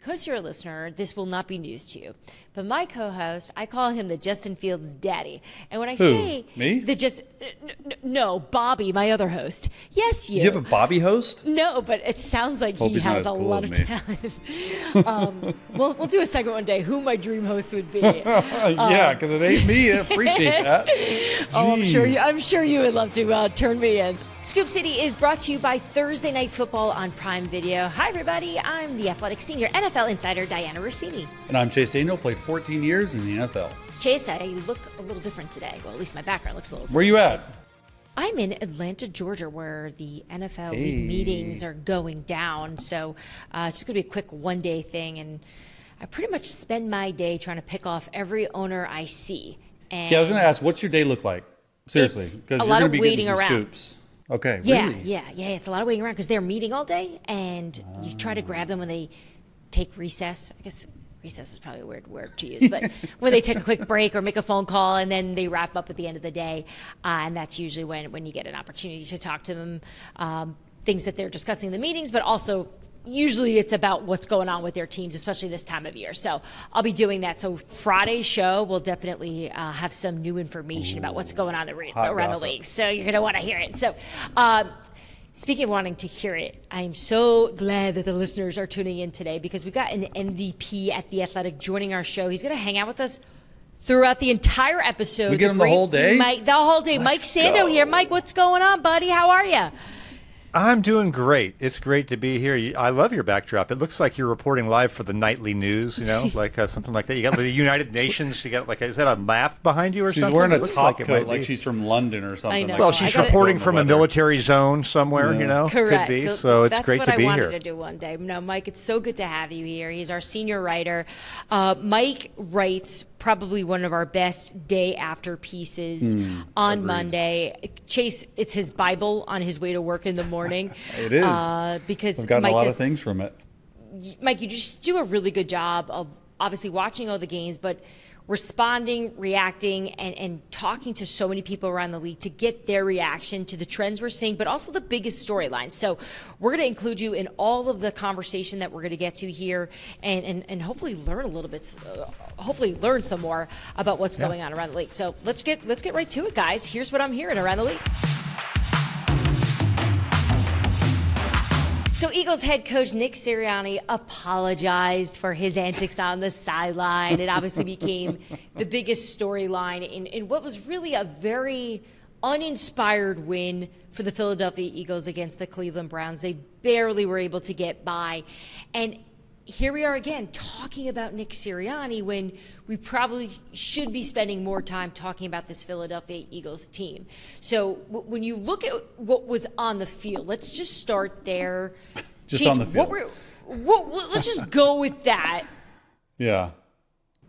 because you're a listener, this will not be news to you. But my co-host, I call him the Justin Fields daddy. And when I say me? No, Bobby, my other host. Yes, you. You have a Bobby host? No, but it sounds like he has a lot of talent. We'll do a segment one day, who my dream host would be. Yeah, because it ain't me. I appreciate that. Oh, I'm sure you would love to turn me in. Scoop City is brought to you by Thursday Night Football on Prime Video. Hi, everybody. I'm the Athletic Senior NFL Insider, Dianna Russini. And I'm Chase Daniel, played 14 years in the NFL. Chase, I look a little different today. Well, at least my background looks a little different. Where you at? I'm in Atlanta, Georgia, where the NFL league meetings are going down. So it's just going to be a quick one-day thing. And I pretty much spend my day trying to pick off every owner I see. And I was going to ask, what's your day look like? Seriously, because you're going to be getting some scoops. Okay, really? Yeah. It's a lot of waiting around because they're meeting all day, and you try to grab them when they take recess. I guess recess is probably a weird word to use, but when they take a quick break or make a phone call, and then they wrap up at the end of the day, and that's usually when you get an opportunity to talk to them, things that they're discussing in the meetings, but also usually it's about what's going on with their teams, especially this time of year. So I'll be doing that. So Friday's show will definitely have some new information about what's going on around the league. So you're going to want to hear it. So speaking of wanting to hear it, I'm so glad that the listeners are tuning in today because we got an MVP at The Athletic joining our show. He's going to hang out with us throughout the entire episode. We get him the whole day? The whole day. Mike Sando here. Mike, what's going on, buddy? How are you? I'm doing great. It's great to be here. I love your backdrop. It looks like you're reporting live for the nightly news, like something like that. You got the United Nations. You got is that a map behind you or something? She's wearing a top coat like she's from London or something. I know. Well, she's reporting from a military zone somewhere, Correct. Could be. So it's great to be here. That's what I wanted to do one day. No, Mike, it's so good to have you here. He's our senior writer. Mike writes probably one of our best day after pieces on Monday. Chase, it's his Bible on his way to work in the morning. It is. Because I've gotten a lot of things from it. Mike, you just do a really good job of obviously watching all the games, but responding, reacting, and talking to so many people around the league to get their reaction to the trends we're seeing, but also the biggest storylines. So we're going to include you in all of the conversation that we're going to get to here and hopefully learn a little bit, hopefully learn some more about what's going on around the league. So let's get right to it, guys. Here's what I'm hearing around the league. So Eagles head coach Nick Sirianni apologized for his antics on the sideline. It obviously became the biggest storyline in what was really a very uninspired win for the Philadelphia Eagles against the Cleveland Browns. They barely were able to get by. And here we are again talking about Nick Sirianni when we probably should be spending more time talking about this Philadelphia Eagles team. So when you look at what was on the field, let's just start there. Just Chase, on the field. Let's just go with that. Yeah.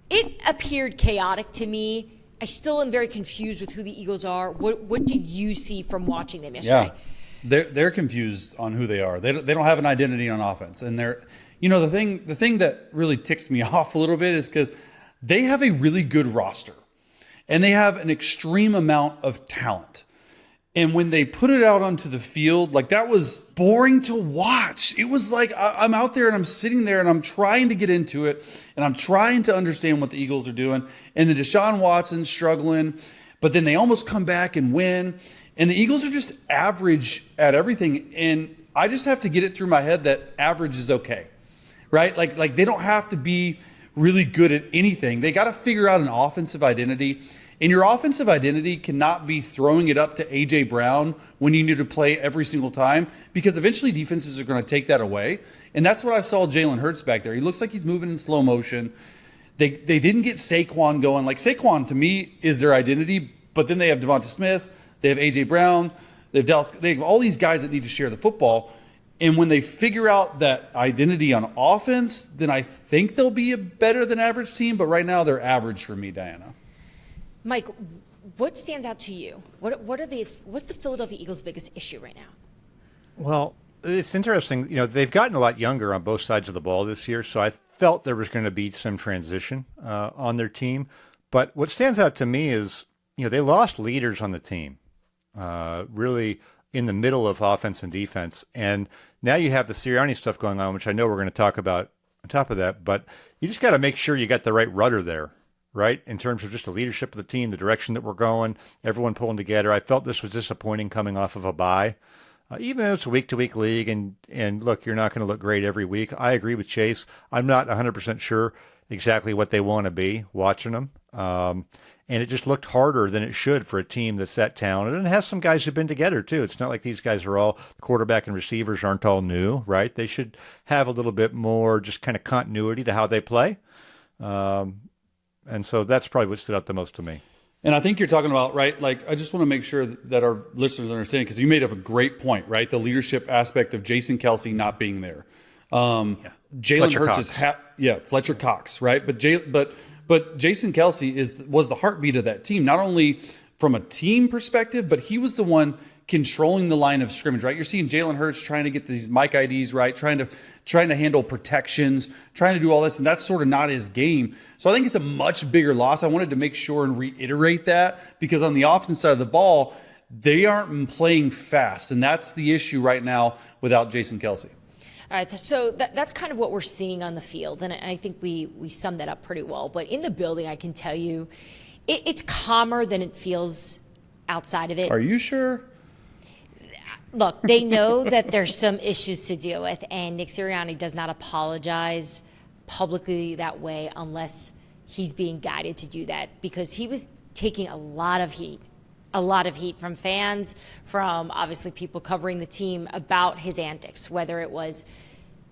It appeared chaotic to me. I still am very confused with who the Eagles are. What did you see from watching them yesterday? Yeah. They're confused on who they are. They don't have an identity on offense, and they're. The thing that really ticks me off a little bit is because they have a really good roster and they have an extreme amount of talent. And when they put it out onto the field, that was boring to watch. It was like I'm out there and I'm sitting there and I'm trying to get into it and I'm trying to understand what the Eagles are doing. And the Deshaun Watson struggling, but then they almost come back and win. And the Eagles are just average at everything. And I just have to get it through my head that average is okay. Right? Like they don't have to be really good at anything. They got to figure out an offensive identity. And your offensive identity cannot be throwing it up to A.J. Brown when you need to play every single time because eventually defenses are going to take that away. And that's what I saw Jalen Hurts back there. He looks like he's moving in slow motion. They didn't get Saquon going. Saquon, to me, is their identity. But then they have Devonta Smith. They have A.J. Brown. They have Dallas. They have all these guys that need to share the football. And when they figure out that identity on offense, then I think they'll be a better than average team. But right now, they're average for me, Diana. Mike, what stands out to you? What's the Philadelphia Eagles' biggest issue right now? Well, it's interesting. They've gotten a lot younger on both sides of the ball this year, so I felt there was going to be some transition on their team. But what stands out to me is, they lost leaders on the team, really in the middle of offense and defense. And now you have the Sirianni stuff going on, which I know we're going to talk about top of that. But you just got to make sure you got the right rudder there, right? In terms of just the leadership of the team, the direction that we're going, everyone pulling together. I felt this was disappointing coming off of a bye. Even though it's a week-to-week league, and look, you're not going to look great every week. I agree with Chase. I'm not 100% sure exactly what they want to be watching them. And it just looked harder than it should for a team that's that talented and has some guys who've been together too. It's not like these guys are all, the quarterback and receivers aren't all new, right? They should have a little bit more just kind of continuity to how they play. And so that's probably what stood out the most to me. And I think you're talking about, right, like, I just want to make sure that our listeners understand, because you made up a great point, right? The leadership aspect of Jason Kelce not being there. Jalen Hurts is Fletcher Cox, right? But Jason Kelce was the heartbeat of that team, not only from a team perspective, but he was the one controlling the line of scrimmage, right? You're seeing Jalen Hurts trying to get these mic IDs right, trying to handle protections, trying to do all this, and that's sort of not his game. So I think it's a much bigger loss. I wanted to make sure and reiterate that, because on the offense side of the ball, they aren't playing fast, and that's the issue right now without Jason Kelce. All right, so that's kind of what we're seeing on the field, and I think we summed that up pretty well. But in the building, I can tell you, it's calmer than it feels outside of it. Are you sure? Look, they know that there's some issues to deal with, and Nick Sirianni does not apologize publicly that way unless he's being guided to do that, because he was taking a lot of heat from fans, from obviously people covering the team about his antics, whether it was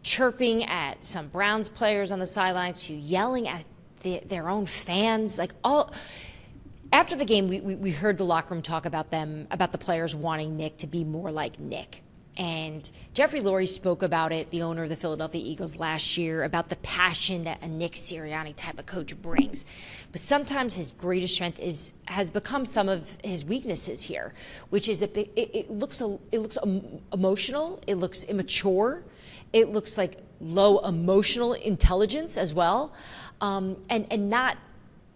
chirping at some Browns players on the sidelines to yelling at their own fans, like all. After the game, we heard the locker room talk about the players wanting Nick to be more like Nick. And Jeffrey Lurie spoke about it, the owner of the Philadelphia Eagles, last year, about the passion that a Nick Sirianni type of coach brings. But sometimes his greatest strength has become some of his weaknesses here, which is it looks emotional, it looks immature, it looks like low emotional intelligence as well, and not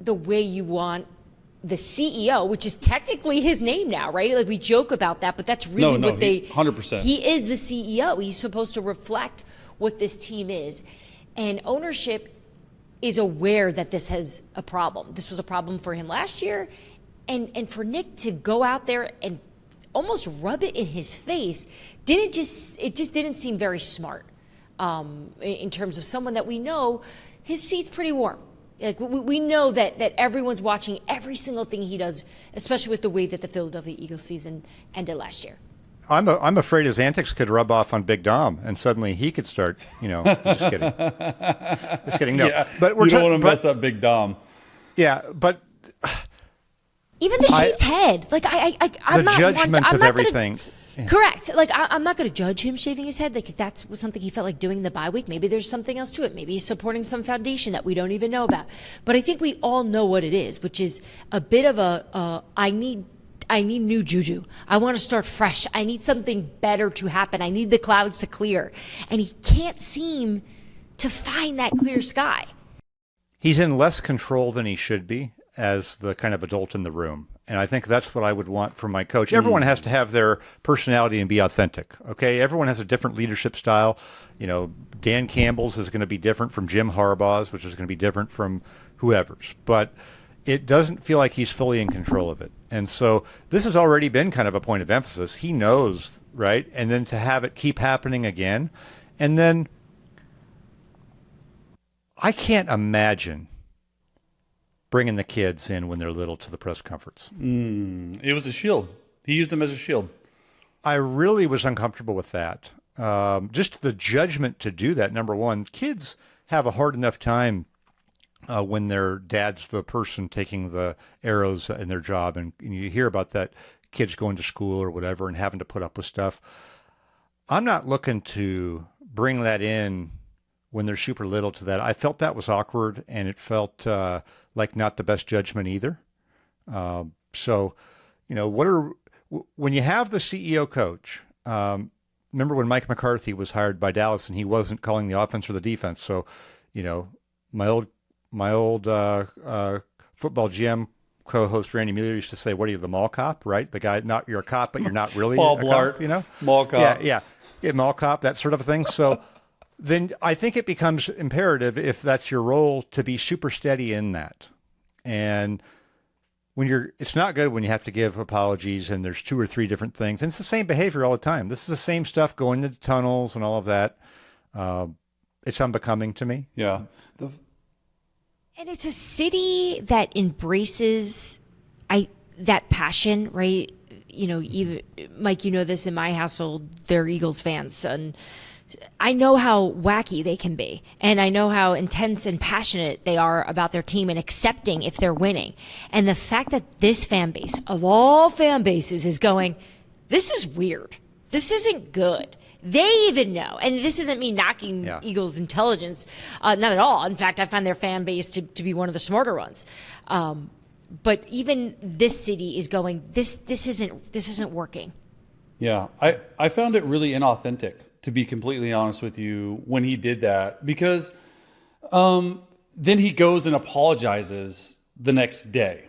the way you want the CEO, which is technically his name now, right? Like, we joke about that, but that's really what 100%. He is the CEO. He's supposed to reflect what this team is. And ownership is aware that this has a problem. This was a problem for him last year. And for Nick to go out there and almost rub it in his face, it just didn't seem very smart, in terms of someone that we know his seat's pretty warm. Like, we know that everyone's watching every single thing he does, especially with the way that the Philadelphia Eagles season ended last year. I'm afraid his antics could rub off on Big Dom, and suddenly he could start, just kidding. Just kidding. No, yeah, but you don't want to mess up Big Dom. Yeah, but even the shaved head, like I'm the not judgment I'm of not everything. Correct. Like, I'm not going to judge him shaving his head. Like, if that's something he felt like doing in the bye week, maybe there's something else to it. Maybe he's supporting some foundation that we don't even know about. But I think we all know what it is, which is a bit of I need new juju. I want to start fresh. I need something better to happen. I need the clouds to clear. And he can't seem to find that clear sky. He's in less control than he should be as the kind of adult in the room. And I think that's what I would want from my coach. Everyone has to have their personality and be authentic, okay? Everyone has a different leadership style. Dan Campbell's is going to be different from Jim Harbaugh's, which is going to be different from whoever's. But it doesn't feel like he's fully in control of it. And so this has already been kind of a point of emphasis. He knows, right? And then to have it keep happening again. And then I can't imagine bringing the kids in when they're little to the press conference. It was a shield. He used them as a shield. I really was uncomfortable with that. Just the judgment to do that, number one. Kids have a hard enough time when their dad's the person taking the arrows in their job, and you hear about that, kids going to school or whatever and having to put up with stuff. I'm not looking to bring that in when they're super little to that. I felt that was awkward, and it felt like not the best judgment either. So, when you have the CEO coach, remember when Mike McCarthy was hired by Dallas and he wasn't calling the offense or the defense. So, my old football GM co-host Randy Mueller used to say, "What are you, the mall cop?" Right? The guy, not you're a cop, but you're not really Paul a Blart, cop, mall cop. Yeah, mall cop, that sort of thing. So then I think it becomes imperative, if that's your role, to be super steady in that. And it's not good when you have to give apologies and there's 2 or 3 different things. And it's the same behavior all the time. This is the same stuff going into tunnels and all of that. It's unbecoming to me. Yeah. And it's a city that embraces that passion, right? Even Mike, this in my household, they're Eagles fans, and I know how wacky they can be, and I know how intense and passionate they are about their team and accepting if they're winning. And the fact that this fan base, of all fan bases, is going, this is weird. This isn't good. They even know. And this isn't me knocking Eagles intelligence, not at all. In fact, I find their fan base to be one of the smarter ones. But even this city is going, this isn't working. Yeah, I found it really inauthentic, to be completely honest with you, when he did that, because then he goes and apologizes the next day.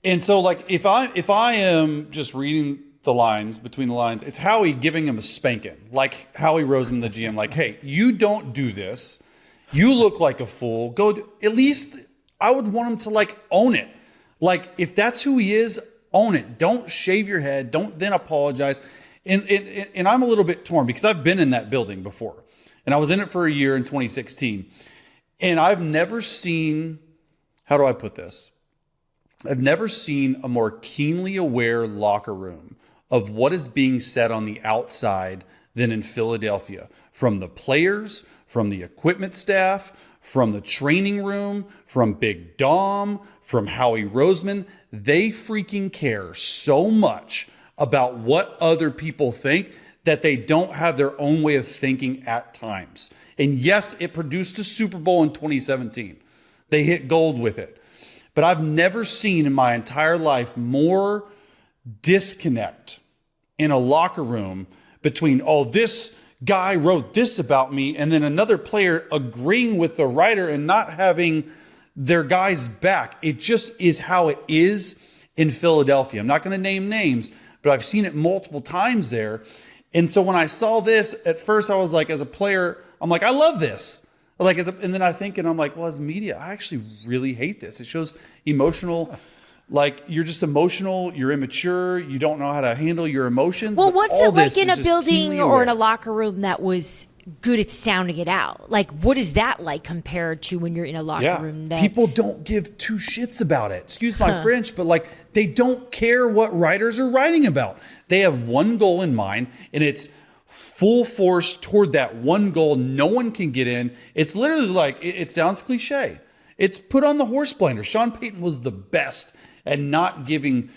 And so, like, if I am just reading the lines, between the lines, it's Howie giving him a spanking, like Howie Roseman, the GM, like, hey, you don't do this. You look like a fool. At least I would want him to, like, own it. Like, if that's who he is, own it. Don't shave your head. Don't then apologize. And I'm a little bit torn because I've been in that building before. And I was in it for a year in 2016. And I've never seen, how do I put this? I've never seen a more keenly aware locker room of what is being said on the outside than in Philadelphia. From the players, from the equipment staff, from the training room, from Big Dom, from Howie Roseman. They freaking care so much about what other people think that they don't have their own way of thinking at times. And yes, it produced a Super Bowl in 2017. They hit gold with it. But I've never seen in my entire life more disconnect in a locker room between, oh, this guy wrote this about me, and then another player agreeing with the writer and not having their guy's back. It just is how it is in Philadelphia. I'm not going to name names, but I've seen it multiple times there. And so when I saw this, at first I was like, as a player, I'm like, I love this. Like, and then I think, and I'm like, well, as media, I actually really hate this. It shows emotional, like, you're just emotional, you're immature, you don't know how to handle your emotions. Well, what's it like in a building or in a locker room that was good at sounding it out? Like, what is that like compared to when you're in a locker room? People don't give 2 shits about it. Excuse my French, but like, they don't care what writers are writing about. They have one goal in mind, and it's full force toward that one goal. No one can get in. It's literally like, it sounds cliche. It's put on the horse blinder. Sean Payton was the best at not giving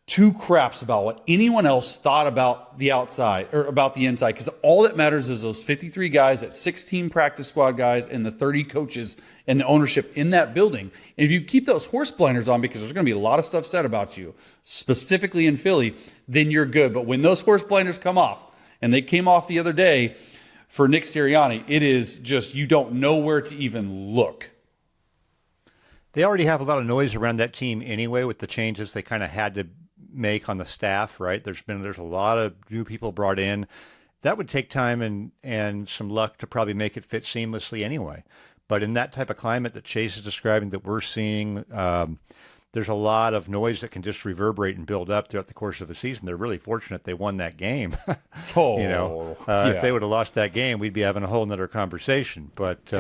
2 craps about what anyone else thought about the outside or about the inside, because all that matters is those 53 guys, that 16 practice squad guys, and the 30 coaches and the ownership in that building. And if you keep those horse blinders on, because there's going to be a lot of stuff said about you, specifically in Philly, then you're good. But when those horse blinders come off, and they came off the other day for Nick Sirianni, it is just, you don't know where to even look. They already have a lot of noise around that team anyway with the changes they kind of had to make on the staff, right? There's a lot of new people brought in. That would take time and some luck to probably make it fit seamlessly anyway. But in that type of climate that Chase is describing, that we're seeing, there's a lot of noise that can just reverberate and build up throughout the course of the season. They're really fortunate they won that game. If they would have lost that game, we'd be having a whole nother conversation. But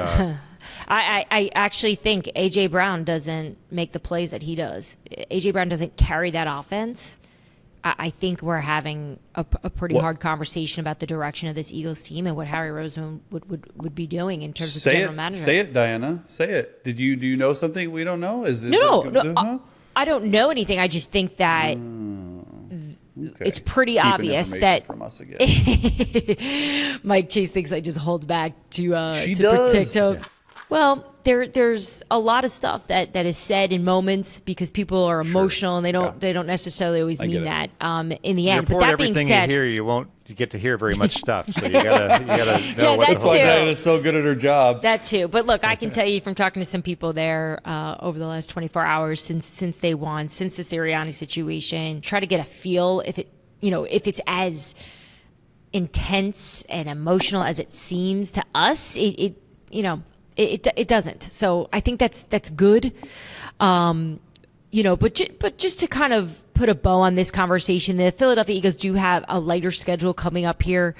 I actually think A.J. Brown doesn't make the plays that he does. A.J. Brown doesn't carry that offense. I think we're having a pretty hard conversation about the direction of this Eagles team and what Harry Roseman would be doing in terms of general manager. Say it, Diana. Say it. Do you know something we don't know? No. I don't know anything. I just think that it's pretty obvious that from us again. Mike Chase thinks I just hold back to does. protect him. Yeah. Well, there's a lot of stuff that is said in moments because people are emotional and they don't necessarily always mean that in the end. But that being said, you get to hear very much stuff. So you gotta know what that's why Diana's so good at her job. That too. But look, I can tell you from talking to some people there over the last 24 hours since they won, since the Sirianni situation, try to get a feel if it's as intense and emotional as it seems to us, it doesn't. So I think that's good. But just to kind of put a bow on this conversation, the Philadelphia Eagles do have a lighter schedule coming up here.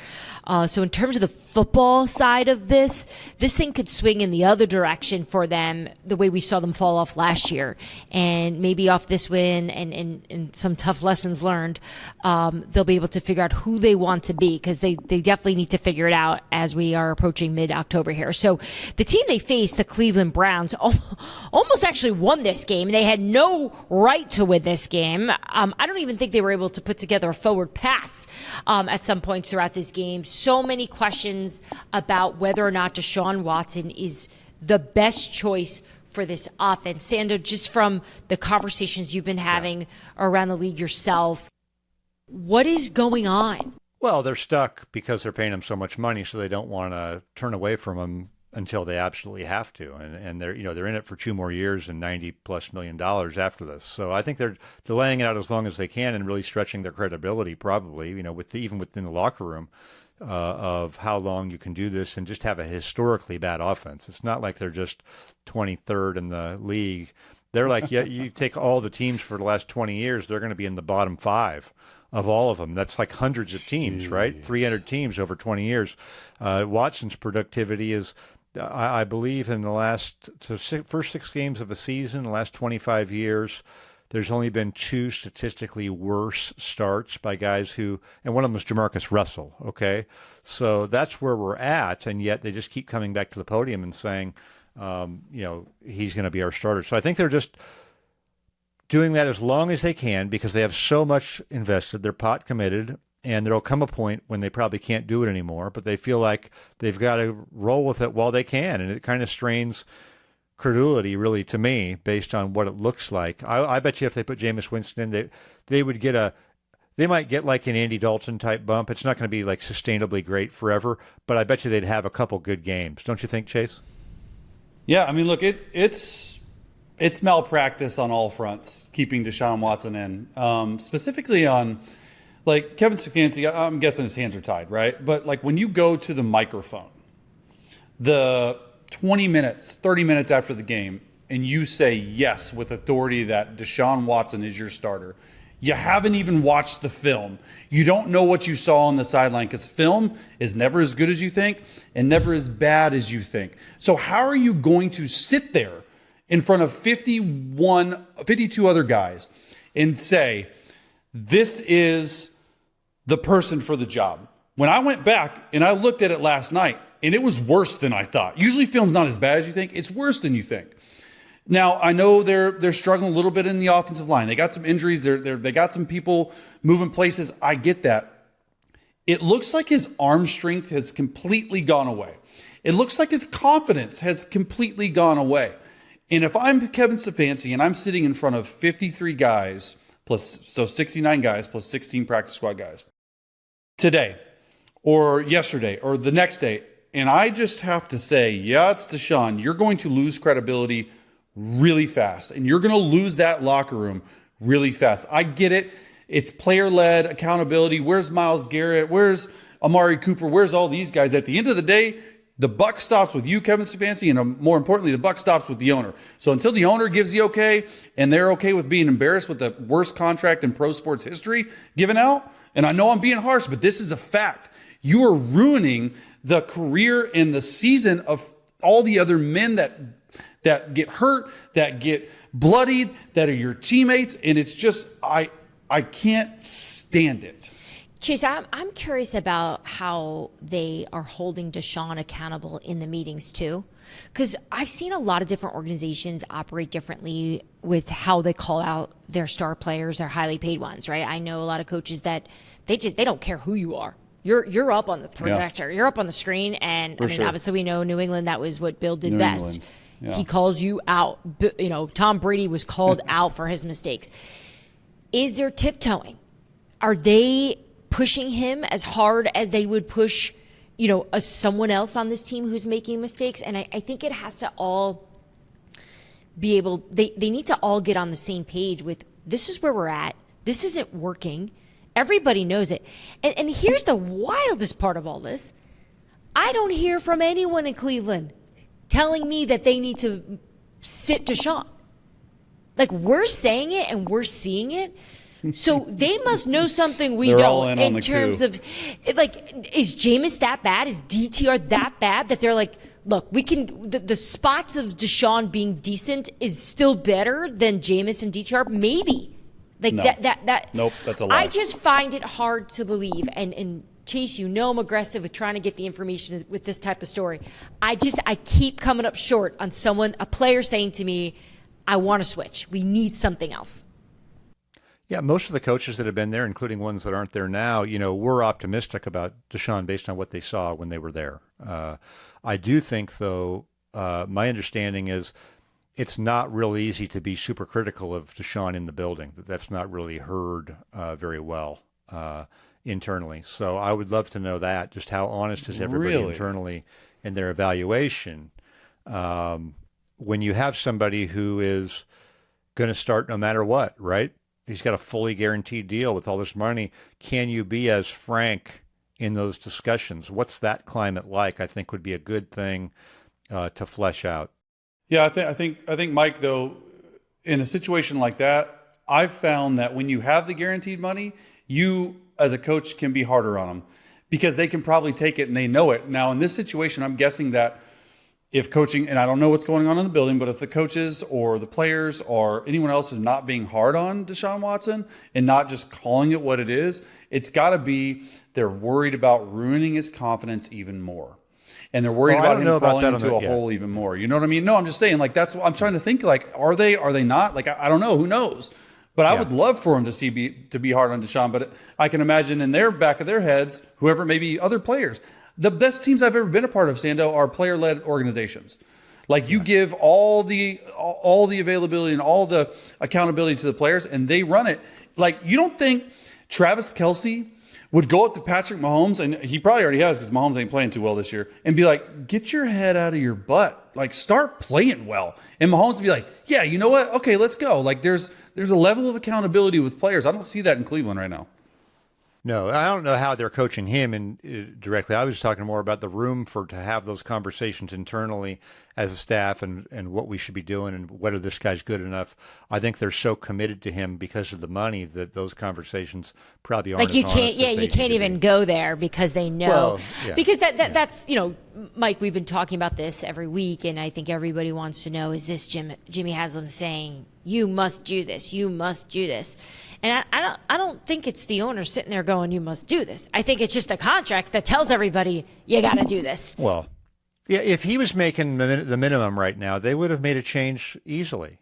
So in terms of the football side of this thing could swing in the other direction for them, the way we saw them fall off last year. And maybe off this win and some tough lessons learned, they'll be able to figure out who they want to be, because they definitely need to figure it out as we are approaching mid-October here. So the team they faced, the Cleveland Browns, almost actually won this game. They had no right to win this game. I don't even think they were able to put together a forward pass at some points throughout this game. So many questions about whether or not Deshaun Watson is the best choice for this offense. Sando, just from the conversations you've been having around the league yourself, what is going on? Well, they're stuck because they're paying him so much money, so they don't want to turn away from him until they absolutely have to. And they're in it for 2 more years and $90+ million after this. So I think they're delaying it out as long as they can and really stretching their credibility, probably, even within the locker room, of how long you can do this and just have a historically bad offense. It's not like they're just 23rd in the league. They're like, you take all the teams for the last 20 years, they're going to be in the bottom 5 of all of them. That's like hundreds of teams, right? 300 teams over 20 years. Watson's productivity is, I believe, in the first 6 games of the season, the last 25 years, there's only been 2 statistically worse starts by guys and one of them was Jamarcus Russell, okay? So that's where we're at, and yet they just keep coming back to the podium and saying, he's going to be our starter. So I think they're just doing that as long as they can because they have so much invested. They're pot committed, and there'll come a point when they probably can't do it anymore, but they feel like they've got to roll with it while they can, and it kind of strains credulity, really, to me, based on what it looks like. I bet you if they put Jameis Winston in, they might get like an Andy Dalton type bump. It's not going to be like sustainably great forever, but I bet you they'd have a couple good games. Don't you think, Chase? Yeah, I mean, look, it's malpractice on all fronts, keeping Deshaun Watson in, specifically on, like, Kevin Stefanski. I'm guessing his hands are tied, right? But like when you go to the microphone, the 20 minutes, 30 minutes after the game, and you say yes with authority that Deshaun Watson is your starter, you haven't even watched the film. You don't know what you saw on the sideline, because film is never as good as you think and never as bad as you think. So how are you going to sit there in front of 52 other guys and say, this is the person for the job? When I went back and I looked at it last night, and it was worse than I thought. Usually film's not as bad as you think. It's worse than you think. Now, I know they're struggling a little bit in the offensive line. They got some injuries. They got some people moving places. I get that. It looks like his arm strength has completely gone away. It looks like his confidence has completely gone away. And if I'm Kevin Stefanski and I'm sitting in front of 53 guys, 69 guys plus 16 practice squad guys, today or yesterday or the next day, and I just have to say, yeah, it's Deshaun, you're going to lose credibility really fast, and you're going to lose that locker room really fast. I get it. It's player-led accountability. Where's Myles Garrett? Where's Amari Cooper? Where's all these guys? At the end of the day, the buck stops with you, Kevin Stefanski, and more importantly, the buck stops with the owner. So until the owner gives the okay, and they're okay with being embarrassed with the worst contract in pro sports history given out, and I know I'm being harsh, but this is a fact. You are ruining the career and the season of all the other men that get hurt, that get bloodied, that are your teammates, and it's just I can't stand it. Chase, I'm curious about how they are holding Deshaun accountable in the meetings too, because I've seen a lot of different organizations operate differently with how they call out their star players, their highly paid ones, right? I know a lot of coaches that they don't care who you are. You're up on the projector. Yeah. You're up on the screen. And I mean, obviously we know New England, that was what Bill did best. Yeah. He calls you out. Tom Brady was called out for his mistakes. Is there tiptoeing? Are they pushing him as hard as they would push, someone else on this team who's making mistakes? And I think it has to all be able, they need to all get on the same page with, this is where we're at. This isn't working. Everybody knows it. And here's the wildest part of all this. I don't hear from anyone in Cleveland telling me that they need to sit Deshaun. Like, we're saying it and we're seeing it. So they must know something we They're all don't in on in the terms coup. of, like, is Jameis that bad? Is DTR that bad that they're like, look, we can, the spots of Deshaun being decent is still better than Jameis and DTR? Maybe. Like, No. that. Nope, that's a lie. I just find it hard to believe. And Chase, you know I'm aggressive with trying to get the information with this type of story. I keep coming up short on a player saying to me, I want to switch. We need something else. Yeah, most of the coaches that have been there, including ones that aren't there now, were optimistic about Deshaun based on what they saw when they were there. I do think, though, my understanding is it's not real easy to be super critical of Deshaun in the building. That's not really heard very well internally. So I would love to know that, just how honest is everybody Really? internally in their evaluation when you have somebody who is going to start no matter what, right? He's got a fully guaranteed deal with all this money. Can you be as frank in those discussions? What's that climate like? I think would be a good thing to flesh out. Yeah, I think Mike, though, in a situation like that, I've found that when you have the guaranteed money, you as a coach can be harder on them because they can probably take it and they know it. Now, in this situation, I'm guessing that if coaching, and I don't know what's going on in the building, but if the coaches or the players or anyone else is not being hard on Deshaun Watson and not just calling it what it is, it's got to be they're worried about ruining his confidence even more. And they're worried about him crawling into a hole even more. You know what I mean? No, I'm just saying, like, that's what I'm trying to think, like, are they not? Like, I don't know. Who knows? But I would love for him to be hard on Deshaun. But I can imagine in their back of their heads, whoever, maybe other players. The best teams I've ever been a part of, Sando, are player-led organizations. Like, you give all the availability and all the accountability to the players, and they run it. Like, you don't think Travis Kelce would go up to Patrick Mahomes, and he probably already has because Mahomes ain't playing too well this year, and be like, get your head out of your butt. Like, start playing well. And Mahomes would be like, yeah, you know what? Okay, let's go. Like, there's a level of accountability with players. I don't see that in Cleveland right now. No, I don't know how they're coaching him directly. I was talking more about the room to have those conversations internally as a staff and what we should be doing and whether this guy's good enough. I think they're so committed to him because of the money that those conversations probably aren't Like, you as can't, honest as they you can't need to even be. go there because they know. Well, yeah. Because that's, Mike, we've been talking about this every week, and I think everybody wants to know, is this Jimmy Haslam saying, you must do this, you must do this? And I don't think it's the owner sitting there going, you must do this. I think it's just the contract that tells everybody, you got to do this. Well, yeah, if he was making the minimum right now, they would have made a change easily.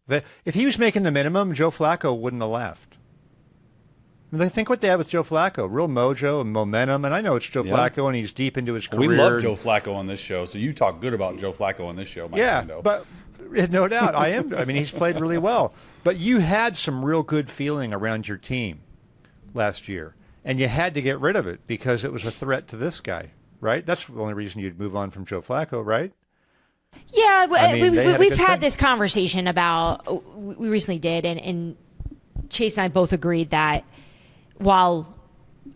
If he was making the minimum, Joe Flacco wouldn't have left. I mean, think what they had with Joe Flacco, real mojo and momentum. And I know it's Joe Flacco, and he's deep into his career. We love Joe Flacco on this show, so you talk good about Joe Flacco on this show, Mike Sando. But no doubt, I mean, he's played really well. But you had some real good feeling around your team last year, and you had to get rid of it because it was a threat to this guy, right? That's the only reason you'd move on from Joe Flacco, right? Yeah, I mean, we've had this conversation about, we recently did, and Chase and I both agreed that while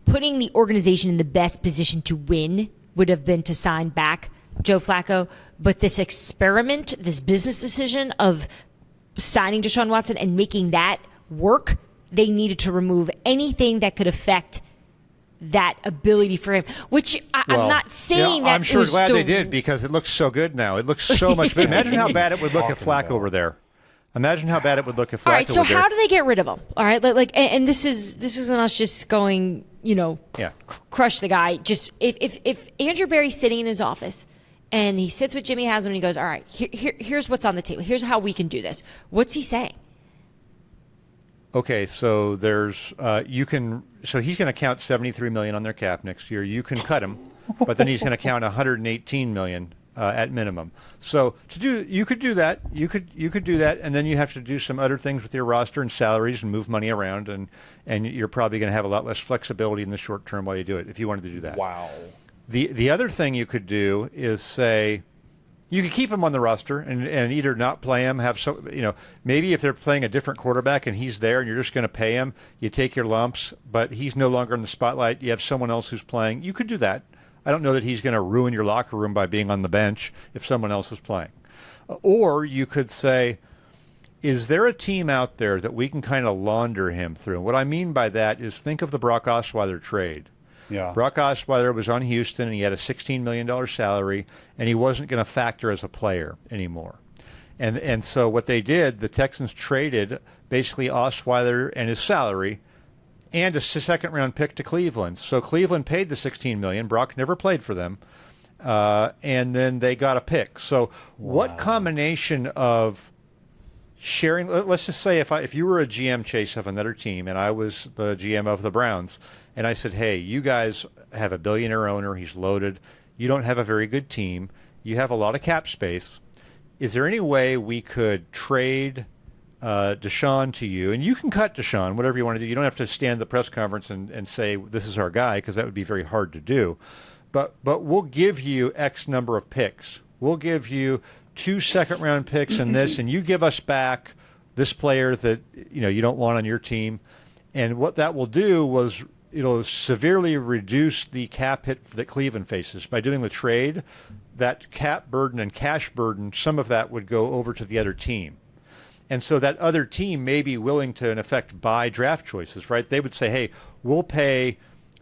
putting the organization in the best position to win would have been to sign back Joe Flacco, but this experiment, this business decision of signing Deshaun Watson and making that work, they needed to remove anything that could affect that ability for him, which I'm not saying that I'm sure glad they they did because it looks so good now. It looks so much better. Imagine how bad it would look if Flacco were there. Imagine how bad it would look if Flacco All right, so were there. how do they get rid of him? All right, and this isn't us just going, crush the guy. Just if Andrew Berry's sitting in his office and he sits with Jimmy Haslam and he goes, all right, here's what's on the table. Here's how we can do this. What's he saying? Okay, so there's so he's going to count $73 million on their cap next year. You can cut him, but then he's going to count $118 million at minimum. So you could do that. You could do that, and then you have to do some other things with your roster and salaries and move money around, and you're probably going to have a lot less flexibility in the short term while you do it if you wanted to do that. Wow. The other thing you could do is say, You can keep him on the roster and either not play him, have some, maybe if they're playing a different quarterback and he's there and you're just going to pay him, you take your lumps, but he's no longer in the spotlight. You have someone else who's playing. You could do that. I don't know that he's going to ruin your locker room by being on the bench if someone else is playing. Or you could say, is there a team out there that we can kind of launder him through? And what I mean by that is think of the Brock Osweiler trade. Yeah. Brock Osweiler was on Houston, and he had a $16 million salary, and he wasn't going to factor as a player anymore. And so what they did, the Texans traded basically Osweiler and his salary and a second-round pick to Cleveland. So Cleveland paid the $16 million. Brock never played for them. And then they got a pick. So what combination of sharing, let's just say if you were a GM, Chase, of another team, and I was the GM of the Browns, and I said, hey, you guys have a billionaire owner, he's loaded, you don't have a very good team, you have a lot of cap space, is there any way we could trade Deshaun to you? And you can cut Deshaun, whatever you want to do. You don't have to stand at the press conference and say, this is our guy, because that would be very hard to do. But we'll give you X number of picks. We'll give you 2 second-round picks and this, and you give us back this player that you don't want on your team. And what that will do was it'll severely reduce the cap hit that Cleveland faces. By doing the trade, that cap burden and cash burden, some of that would go over to the other team. And so that other team may be willing to, in effect, buy draft choices, right? They would say, hey, we'll pay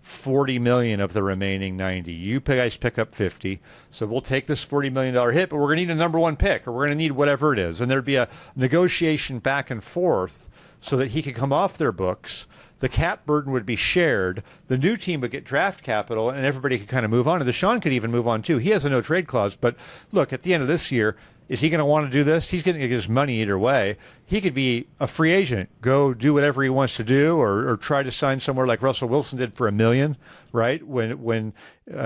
$40 million of the remaining 90. You guys pick up 50. So we'll take this $40 million hit, but we're going to need a number 1 pick, or we're going to need whatever it is. And there'd be a negotiation back and forth so that he could come off their books. The cap burden would be shared. The new team would get draft capital, and everybody could kind of move on. And Deshaun could even move on, too. He has a no-trade clause. But look, at the end of this year, is he going to want to do this? He's going to get his money either way. He could be a free agent, go do whatever he wants to do, or try to sign somewhere like Russell Wilson did for $1 million, right, when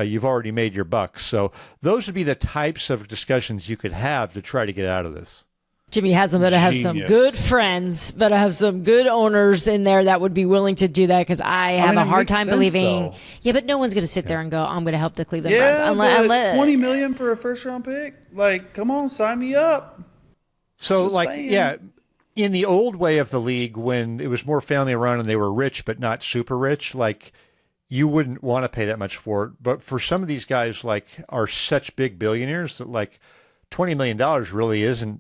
you've already made your bucks. So those would be the types of discussions you could have to try to get out of this. Jimmy Haslam better have some good friends, better have some good owners in there that would be willing to do that, because I have a hard time believing. Though. Yeah, but no one's going to sit there and go, I'm going to help the Cleveland Browns. Unless $20 million for a first-round pick? Like, come on, sign me up. So, in the old way of the league, when it was more family-run and they were rich but not super rich, you wouldn't want to pay that much for it. But for some of these guys, are such big billionaires that, $20 million really isn't.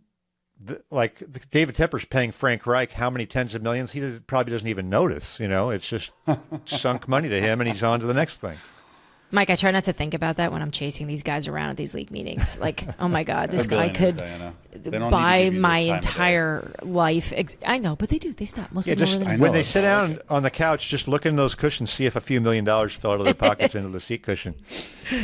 David Tepper's paying Frank Reich how many tens of millions? He probably doesn't even notice. It's just sunk money to him, and he's on to the next thing. Mike, I try not to think about that when I'm chasing these guys around at these league meetings. Oh my God, this guy could buy my entire life. I know, but they do. They stop. Most of them when they sit down on the couch, just look in those cushions, see if a few $1 million fell out of their pockets into the seat cushion.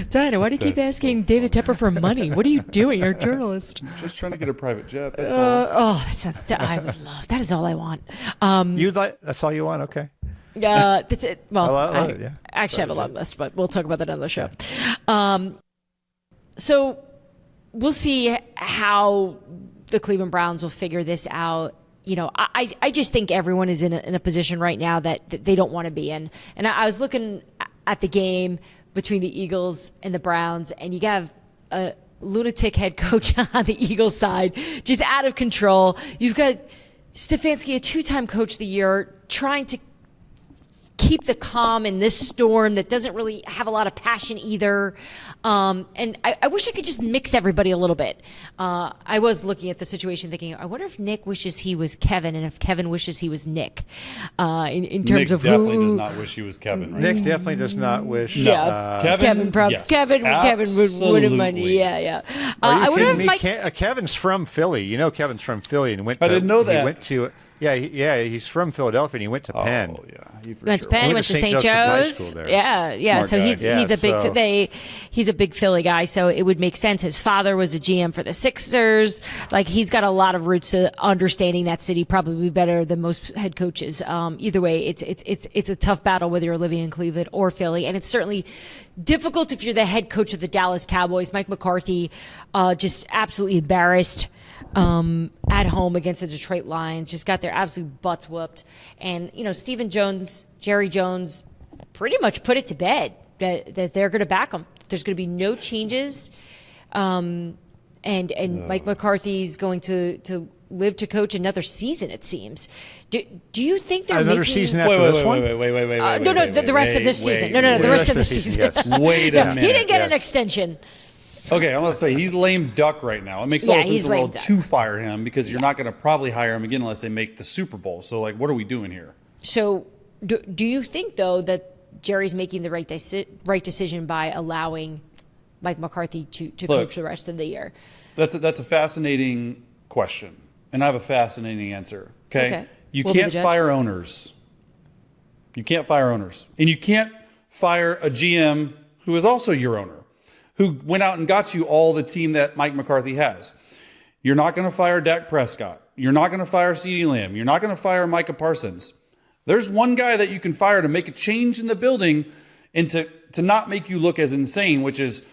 Diana, why do you keep asking David Tepper for money? What are you doing? You're a journalist. I'm just trying to get a private jet. That's all. I would love. That is all I want. That's all you want? Okay. That's it. Well, I actually have a long list, but we'll talk about that on the show. So we'll see how the Cleveland Browns will figure this out. I just think everyone is in a position right now that they don't want to be in. And I was looking at the game between the Eagles and the Browns, and you have a lunatic head coach on the Eagles side, just out of control. You've got Stefanski, a 2-time coach of the year, trying to keep the calm in this storm that doesn't really have a lot of passion either. And I wish I could just mix everybody a little bit. I was looking at the situation thinking, I wonder if Nick wishes he was Kevin and if Kevin wishes he was Nick. In terms Nick of definitely does not wish he was Kevin. Right? Nick definitely does not wish. Kevin Kevin would yeah. I wonder if Mike... Kevin's from Philly. Kevin's from Philly and went to. I didn't know that. He went to. Yeah, he's from Philadelphia and he went to Penn. Oh, yeah. Went to Penn, went to St. Joe's. Yeah. So he's a big Philly guy. So it would make sense. His father was a GM for the Sixers. He's got a lot of roots to understanding that city, probably better than most head coaches. Either way, it's a tough battle whether you're living in Cleveland or Philly, and it's certainly difficult if you're the head coach of the Dallas Cowboys. Mike McCarthy, just absolutely embarrassed. At home against the Detroit Lions, just got their absolute butts whooped. And, Stephen Jones, Jerry Jones pretty much put it to bed that they're going to back them. There's going to be no changes. And and Mike McCarthy's going to live to coach another season, it seems. Do you think they're another making... season after this one? Wait, the rest of this season. No, the rest of the season. Yes. Wait a minute. He didn't get an extension. Okay, I'm going to say he's lame duck right now. It makes all the sense he's in the lame world duck. to fire him because you're not going to probably hire him again unless they make the Super Bowl. So, like, what are we doing here? So do you think, though, that Jerry's making the right decision by allowing Mike McCarthy to coach the rest of the year? That's a fascinating question, and I have a fascinating answer. Okay. You We'll be can't the judge. fire owners. You can't fire owners. And you can't fire a GM who is also your owner, who went out and got you all the team that Mike McCarthy has. You're not going to fire Dak Prescott. You're not going to fire CeeDee Lamb. You're not going to fire Micah Parsons. There's one guy that you can fire to make a change in the building and to not make you look as insane, which is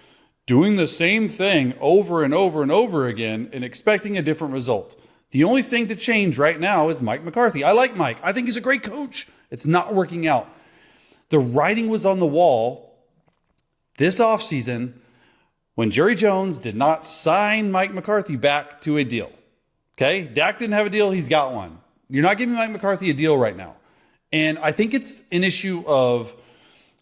doing the same thing over and over and over again and expecting a different result. The only thing to change right now is Mike McCarthy. I like Mike. I think he's a great coach. It's not working out. The writing was on the wall this offseason when Jerry Jones did not sign Mike McCarthy back to a deal. Okay? Dak didn't have a deal. He's got one. You're not giving Mike McCarthy a deal right now. And I think it's an issue of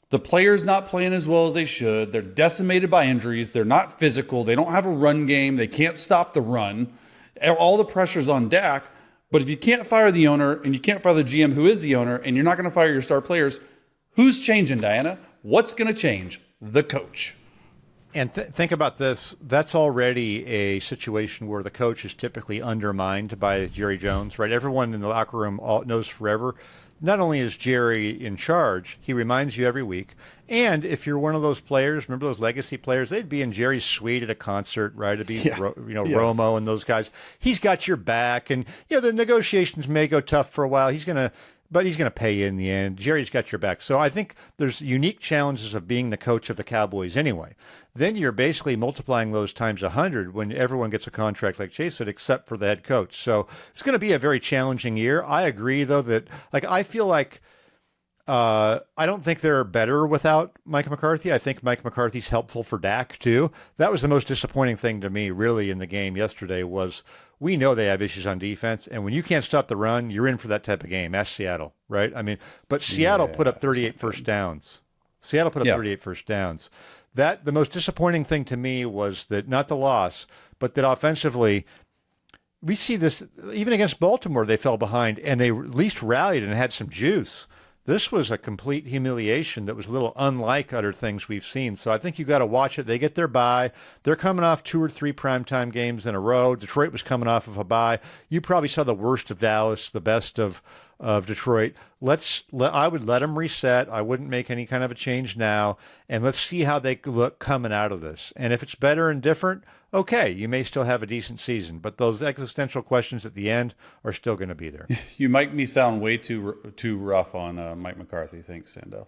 the players not playing as well as they should. They're decimated by injuries. They're not physical. They don't have a run game. They can't stop the run. All the pressure's on Dak. But if you can't fire the owner and you can't fire the GM who is the owner and you're not going to fire your star players, who's changing, Diana? What's going to change? The coach. And think about this. That's already a situation where the coach is typically undermined by Jerry Jones, right? Everyone in the locker room knows forever. Not only is Jerry in charge, he reminds you every week. And if you're one of those players, remember those legacy players, they'd be in Jerry's suite at a concert, right? It'd be, Yes. Romo and those guys. He's got your back. And, the negotiations may go tough for a while. But he's going to pay you in the end. Jerry's got your back. So I think there's unique challenges of being the coach of the Cowboys anyway. Then you're basically multiplying those times 100 when everyone gets a contract like Chase said, except for the head coach. So it's going to be a very challenging year. I agree, though, that I feel like I don't think they're better without Mike McCarthy. I think Mike McCarthy's helpful for Dak, too. That was the most disappointing thing to me, really, in the game yesterday was we know they have issues on defense, and when you can't stop the run, you're in for that type of game. Ask Seattle, right? I mean, but Seattle put up 38 first downs. Seattle put up 38 first downs. The most disappointing thing to me was that not the loss, but that offensively, we see this even against Baltimore, they fell behind, and they at least rallied and had some juice. This was a complete humiliation that was a little unlike other things we've seen. So I think you got to watch it. They get their bye. They're coming off 2 or 3 primetime games in a row. Detroit was coming off of a bye. You probably saw the worst of Dallas, the best of Detroit. I would let them reset. I wouldn't make any kind of a change now. And let's see how they look coming out of this. And if it's better and different, okay, you may still have a decent season. But those existential questions at the end are still going to be there. You make me sound way too rough on Mike McCarthy. Thanks, Sando.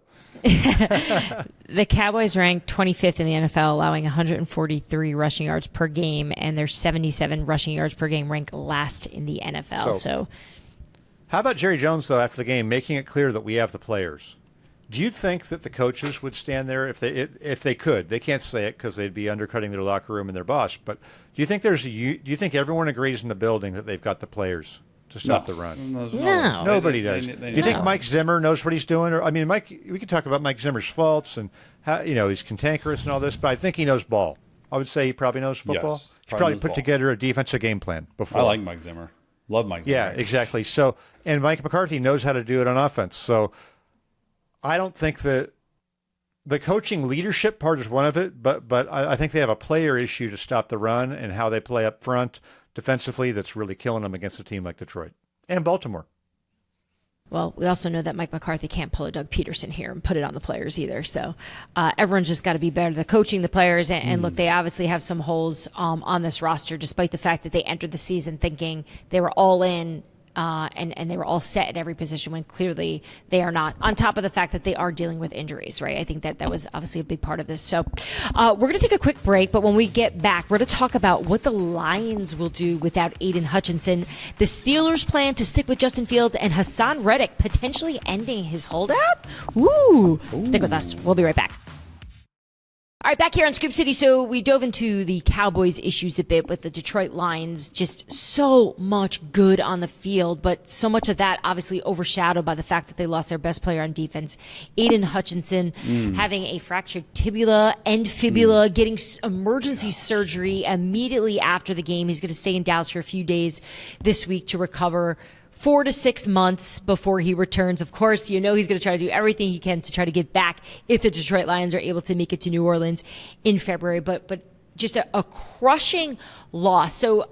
The Cowboys ranked 25th in the NFL, allowing 143 rushing yards per game, and their 77 rushing yards per game rank last in the NFL. So how about Jerry Jones, though, after the game, making it clear that we have the players? Do you think that the coaches would stand there if they could? They can't say it because they'd be undercutting their locker room and their boss. But do you think do you think everyone agrees in the building that they've got the players to stop the run? No. Nobody does. Do you think Mike Zimmer knows what he's doing? Or I mean, we could talk about Mike Zimmer's faults and how he's cantankerous and all this, but I think he knows ball. I would say he probably knows football. Yes, He's probably knows put ball. together a defensive game plan before. I like Mike Zimmer. Love Mike Zimmer. Yeah, exactly. So, and Mike McCarthy knows how to do it on offense. So, I don't think that the coaching leadership part is one of it, but I think they have a player issue to stop the run and how they play up front defensively that's really killing them against a team like Detroit and Baltimore. Well, we also know that Mike McCarthy can't pull a Doug Peterson here and put it on the players either. So everyone's just got to be better. The coaching the players. And look, they obviously have some holes on this roster, despite the fact that they entered the season thinking they were all in and they were all set at every position when clearly they are not, on top of the fact that they are dealing with injuries, right? I think that was obviously a big part of this. So we're going to take a quick break, but when we get back, we're going to talk about what the Lions will do without Aidan Hutchinson, the Steelers' plan to stick with Justin Fields, and Haason Reddick potentially ending his holdout. Woo! Stick with us. We'll be right back. All right, back here on Scoop City. So we dove into the Cowboys issues a bit with the Detroit Lions. Just so much good on the field, but so much of that obviously overshadowed by the fact that they lost their best player on defense, Aidan Hutchinson, having a fractured tibia and fibula, getting emergency surgery immediately after the game. He's going to stay in Dallas for a few days this week to recover. 4 to 6 months before he returns. Of course, he's going to try to do everything he can to try to get back if the Detroit Lions are able to make it to New Orleans in February. But just a crushing loss. So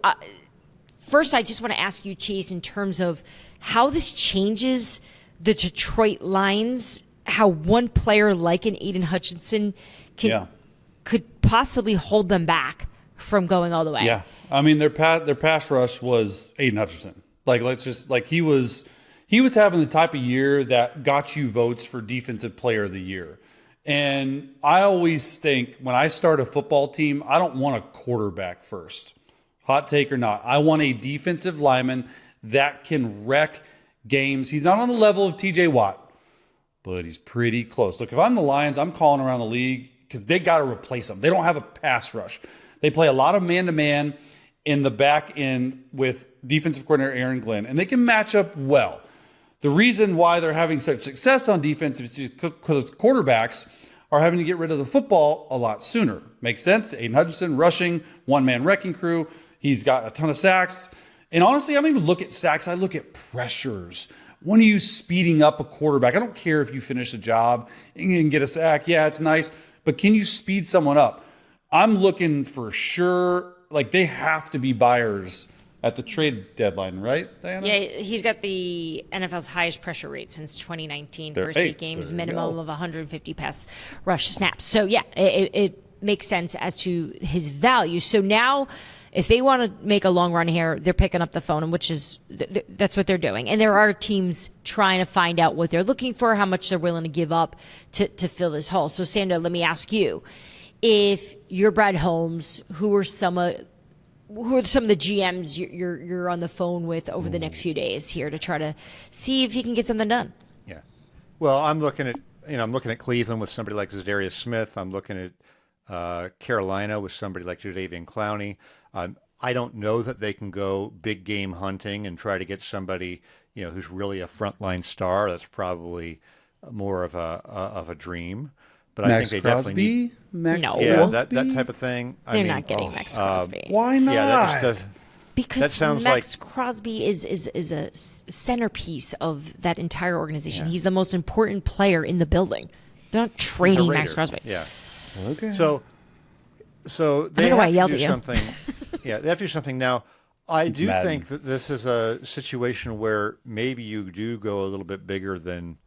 first, I just want to ask you, Chase, in terms of how this changes the Detroit Lions, how one player like an Aidan Hutchinson could possibly hold them back from going all the way. Yeah, I mean their pass rush was Aidan Hutchinson. He was having the type of year that got you votes for Defensive Player of the Year. And I always think when I start a football team, I don't want a quarterback first. Hot take or not. I want a defensive lineman that can wreck games. He's not on the level of TJ Watt, but he's pretty close. Look, if I'm the Lions, I'm calling around the league because they got to replace him. They don't have a pass rush. They play a lot of man-to-man in the back end with defensive coordinator Aaron Glenn, and they can match up well. The reason why they're having such success on defense is because quarterbacks are having to get rid of the football a lot sooner. Makes sense. Aidan Hutchinson rushing, one-man wrecking crew. He's got a ton of sacks. And honestly, I don't even look at sacks. I look at pressures. When are you speeding up a quarterback? I don't care if you finish the job and get a sack. Yeah, it's nice. But can you speed someone up? I'm looking for sure. They have to be buyers at the trade deadline, right, Diana? Yeah, he's got the NFL's highest pressure rate since 2019. First 8 games, minimum of 150 pass rush snaps. So, yeah, it makes sense as to his value. So now if they want to make a long run here, they're picking up the phone, which is that's what they're doing. And there are teams trying to find out what they're looking for, how much they're willing to give up to fill this hole. So, Sando, let me ask you. If you're Brad Holmes, who are some of the GMs you're on the phone with over the next few days here to try to see if you can get something done? Yeah. Well, I'm looking at Cleveland with somebody like Zadarius Smith. I'm looking at Carolina with somebody like Jadeveon Clowney. I don't know that they can go big game hunting and try to get somebody who's really a frontline star. That's probably more of a dream. But Max I think they Crosby? definitely need that type of thing. They're not getting Max Crosby. Why not? Yeah, because that sounds Max Crosby is a centerpiece of that entire organization. He's the most important player in the building. They're not trading Max Crosby. Yeah. Okay. So they have to do something. Yeah, they have to do something now. I do think that this is a situation where maybe you do go a little bit bigger than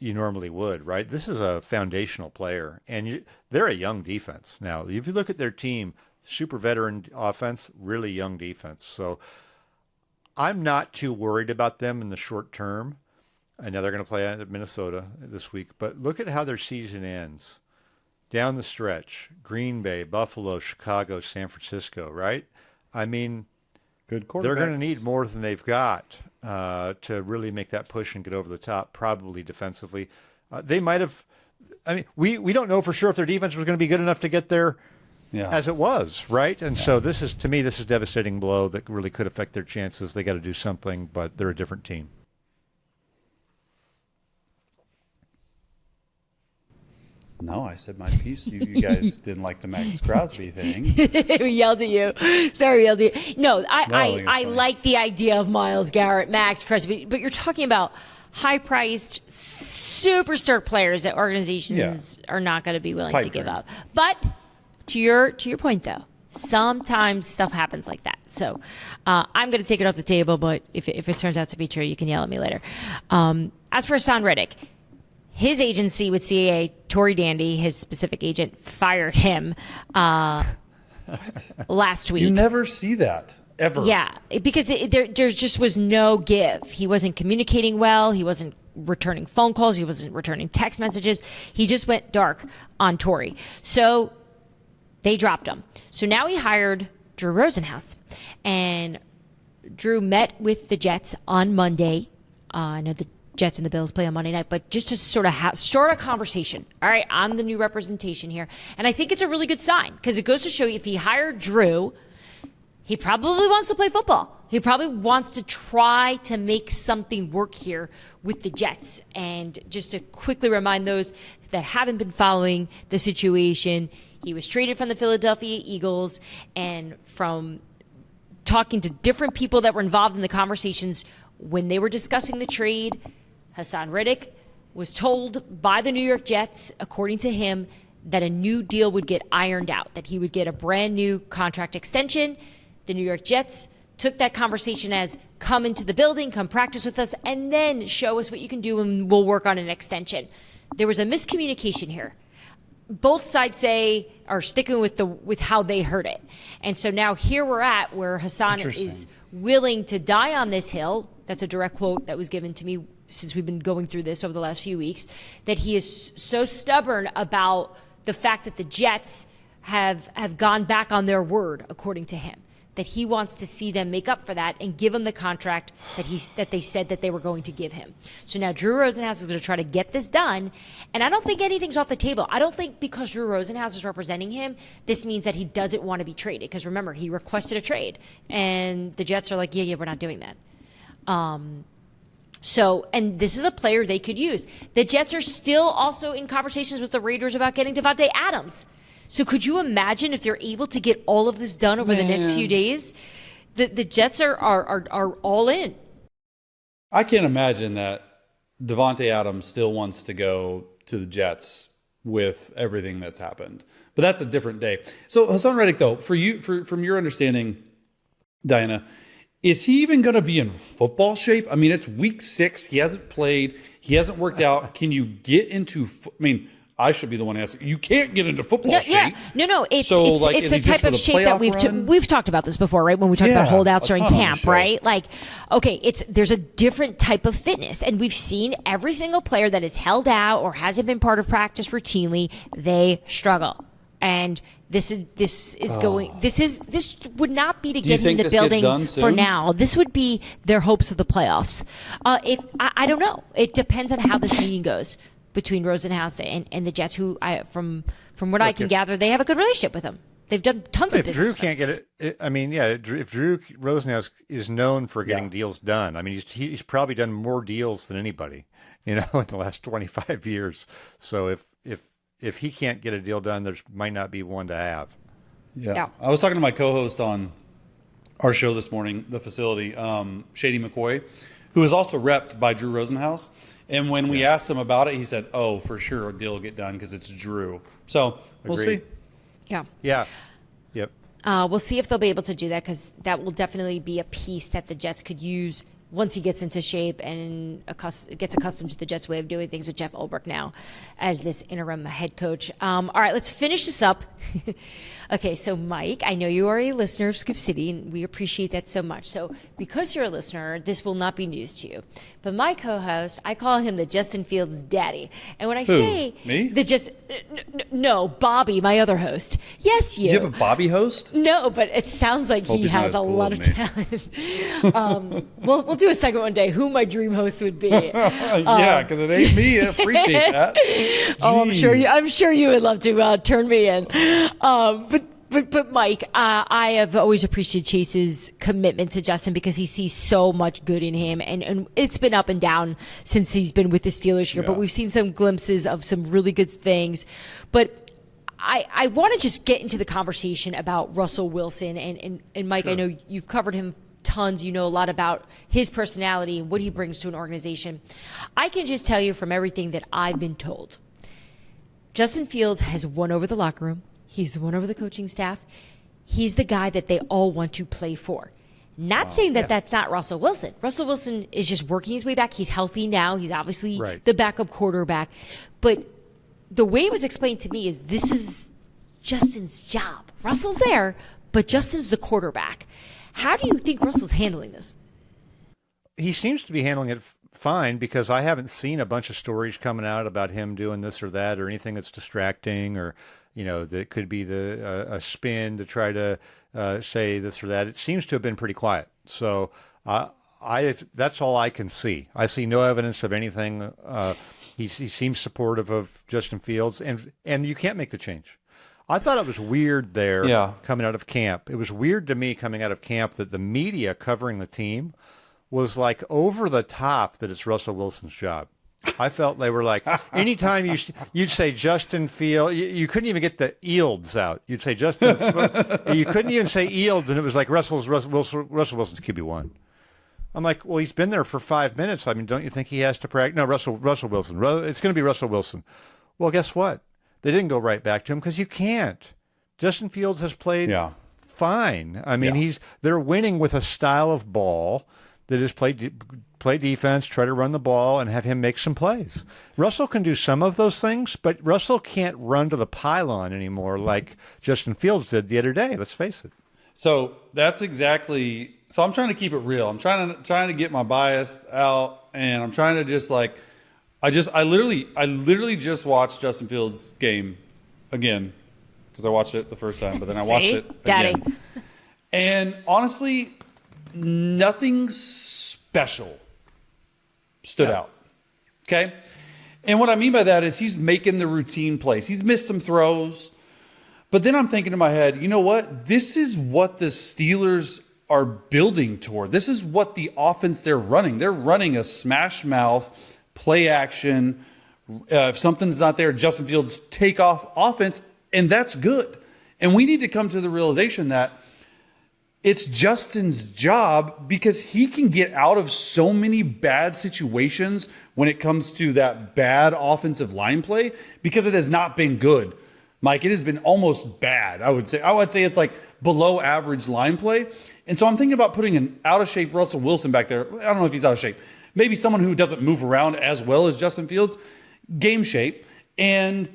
you normally would, right? This is a foundational player, and they're a young defense. Now, if you look at their team, super veteran offense, really young defense. So I'm not too worried about them in the short term. I know they're going to play at Minnesota this week, but look at how their season ends. Down the stretch, Green Bay, Buffalo, Chicago, San Francisco, right? I mean, good quarterbacks. They're going to need more than they've got to really make that push and get over the top, probably defensively. They might have – I mean, we don't know for sure if their defense was going to be good enough to get there as it was, right? And so this is a devastating blow that really could affect their chances. They got to do something, but they're a different team. No, I said my piece. You guys didn't like the Max Crosby thing. We yelled at you. Sorry, we yelled at you. No, I like the idea of Myles Garrett, Max Crosby, but you're talking about high-priced superstar players that organizations are not going to be willing to give up. But to your point, though, sometimes stuff happens like that. So I'm going to take it off the table, but if it turns out to be true, you can yell at me later. As for Haason Reddick, his agency with CAA, Tory Dandy, his specific agent, fired him last week. You never see that, ever. Yeah, because there just was no give. He wasn't communicating well. He wasn't returning phone calls. He wasn't returning text messages. He just went dark on Tory. So they dropped him. So now he hired Drew Rosenhaus. And Drew met with the Jets on Monday. I know the Jets and the Bills play on Monday night, but just to sort of start a conversation. All right, I'm the new representation here. And I think it's a really good sign because it goes to show you if he hired Drew, he probably wants to play football. He probably wants to try to make something work here with the Jets. And just to quickly remind those that haven't been following the situation, he was traded from the Philadelphia Eagles, and from talking to different people that were involved in the conversations when they were discussing the trade, Haason Reddick was told by the New York Jets, according to him, that a new deal would get ironed out, that he would get a brand new contract extension. The New York Jets took that conversation as, come into the building, come practice with us, and then show us what you can do and we'll work on an extension. There was a miscommunication here. Both sides are sticking with how they heard it. And so now here we're at where Haason is willing to die on this hill. That's a direct quote that was given to me since we've been going through this over the last few weeks, that he is so stubborn about the fact that the Jets have gone back on their word, according to him, that he wants to see them make up for that and give him the contract that they said that they were going to give him. So now Drew Rosenhaus is going to try to get this done, and I don't think anything's off the table. I don't think because Drew Rosenhaus is representing him, this means that he doesn't want to be traded, because remember, he requested a trade, and the Jets are like, yeah, we're not doing that. And this is a player they could use. The Jets are still also in conversations with the Raiders about getting Devontae Adams. So could you imagine if they're able to get all of this done over the next few days? The Jets are all in. I can't imagine that Devontae Adams still wants to go to the Jets with everything that's happened. But that's a different day. So Haason Reddick, though, from your understanding, Dianna, is he even going to be in football shape? I mean, it's week 6. He hasn't played. He hasn't worked out. Can you get into I should be the one asking. You can't get into football shape. No. It's a type of shape that we've talked about this before, right? When we talked about holdouts during camp, right? Like, okay, there's a different type of fitness, and we've seen every single player that is held out or hasn't been part of practice routinely, they struggle. And this would not be to get him in the building for now. This would be their hopes of the playoffs. I don't know. It depends on how this meeting goes between Rosenhaus and the Jets, who from what I can gather, they have a good relationship with him. They've done tons of business. If Drew can't get it, if Drew Rosenhaus is known for getting deals done, I mean, he's probably done more deals than anybody, in the last 25 years. So if he can't get a deal done, there might not be one to have. Yeah. I was talking to my co-host on our show this morning, The Facility, Shady McCoy, who is also repped by Drew Rosenhaus. And when we asked him about it, he said, "Oh, for sure, a deal will get done because it's Drew." So we'll see. Yeah. Yep. We'll see if they'll be able to do that, because that will definitely be a piece that the Jets could use once he gets into shape and gets accustomed to the Jets' way of doing things with Jeff Ulbrich now as this interim head coach. All right, let's finish this up. Okay, so Mike, I know you are a listener of Scoop City, and we appreciate that so much. So because you're a listener, this will not be news to you. But my co-host, I call him the Justin Fields daddy. And when I say me? No, Bobby, my other host. Yes, you. You have a Bobby host? No, but it sounds like he has a lot of talent. We'll do a segment one day, who my dream host would be. Yeah, because it ain't me. I appreciate that. Oh, I'm sure you would love to turn me in. But Mike, I have always appreciated Chase's commitment to Justin, because he sees so much good in him, and it's been up and down since he's been with the Steelers here. But we've seen some glimpses of some really good things. But I want to just get into the conversation about Russell Wilson, and Mike, I know you've covered him tons. You know a lot about his personality and what he brings to an organization. I can just tell you from everything that I've been told, Justin Fields has won over the locker room. He's won over the coaching staff. He's the guy that they all want to play for. Not saying that that's not Russell Wilson. Russell Wilson is just working his way back. He's healthy now. He's obviously the backup quarterback. But the way it was explained to me is this is Justin's job. Russell's there, but Justin's the quarterback. How do you think Russell's handling this? He seems to be handling it fine, because I haven't seen a bunch of stories coming out about him doing this or that, or anything that's distracting, or that could be a spin to try to say this or that. It seems to have been pretty quiet. So that's all I can see. I see no evidence of anything. He seems supportive of Justin Fields, and you can't make the change. I thought it was weird coming out of camp. It was weird to me coming out of camp that the media covering the team was like over the top that it's Russell Wilson's job. I felt they were like, anytime you'd say Justin Fields, you couldn't even get the Ealds out. You'd say Justin, you couldn't even say Ealds, and it was like Russell Wilson's QB1. I'm like, well, he's been there for 5 minutes. I mean, don't you think he has to practice? No, Russell Wilson. It's going to be Russell Wilson. Well, guess what? They didn't go right back to him because you can't. Justin Fields has played fine. I mean, they're winning with a style of ball that is play defense, try to run the ball, and have him make some plays. Russell can do some of those things, but Russell can't run to the pylon anymore like Justin Fields did the other day. Let's face it. So that's exactly. So I'm trying to keep it real. I'm trying to get my bias out, and I'm trying to just like, I literally just watched Justin Fields' game again because I watched it the first time, but then I watched it again. Daddy. And honestly, nothing special stood out. Okay, and what I mean by that is he's making the routine plays. He's missed some throws. But then I'm thinking in my head, you know what? This is what the Steelers are building toward. This is what the offense they're running. They're running a smash mouth, play action. If something's not there, Justin Fields take off offense, and that's good. And we need to come to the realization that it's Justin's job because he can get out of so many bad situations when it comes to that bad offensive line play because it has not been good. Mike, it has been almost bad, I would say. I would say it's like below average line play. And so I'm thinking about putting an out-of-shape Russell Wilson back there. I don't know if he's out of shape. Maybe someone who doesn't move around as well as Justin Fields, game shape. And